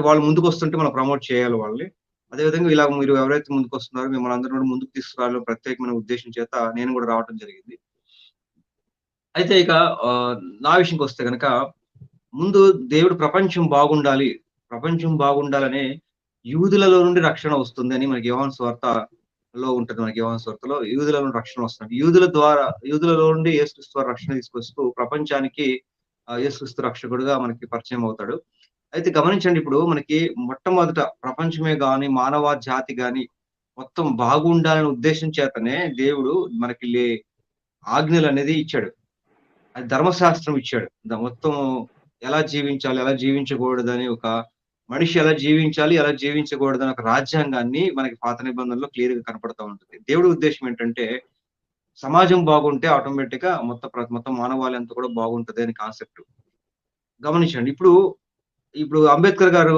వాళ్ళు ముందుకొస్తుంటే మనం ప్రమోట్ చేయాలి వాళ్ళని. అదే విధంగా ఇలా మీరు ఎవరైతే ముందుకొస్తున్నారో మిమ్మల్ని అందరిని కూడా ముందుకు తీసుకురావాలని ప్రత్యేకమైన ఉద్దేశ్యం చేత నేను కూడా రావటం జరిగింది. అయితే ఇక ఆహ్, నా విషయంకొస్తే గనక ముందు దేవుడు ప్రపంచం బాగుండాలి. ప్రపంచం బాగుండాలనే యూదులలో నుండి రక్షణ వస్తుందని మనకి యోహాను సువార్తలో ఉంటది. మనకి యోహాను సువార్తలో యూదుల నుండి రక్షణ వస్తుంది. యూదులలో నుండి యేసుక్రీస్తు వారు రక్షణ తీసుకొస్తూ ప్రపంచానికి యేసుక్రీస్తు రక్షకుడుగా మనకి పరిచయం అవుతాడు. అయితే గమనించండి ఇప్పుడు మనకి మొట్టమొదట ప్రపంచమే గాని, మానవ జాతి గాని మొత్తం బాగుండాలనే ఉద్దేశం చేతనే దేవుడు మనకి ఆజ్ఞలనేది ఇచ్చాడు. అది ధర్మశాస్త్రం ఇచ్చాడు. మొత్తం ఎలా జీవించాలి, ఎలా జీవించకూడదని ఒక మనిషి ఎలా జీవించాలి, ఎలా జీవించకూడదని ఒక రాజ్యాంగాన్ని మనకి పాత నిబంధనలో క్లియర్‌గా కనపడతా ఉంటది. దేవుడి ఉద్దేశ్యం ఏంటంటే, సమాజం బాగుంటే ఆటోమేటిక్‌గా మొత్తం మానవాళి అంతా కూడా బాగుంటది అని కాన్సెప్ట్. గమనించండి. ఇప్పుడు అంబేద్కర్ గారు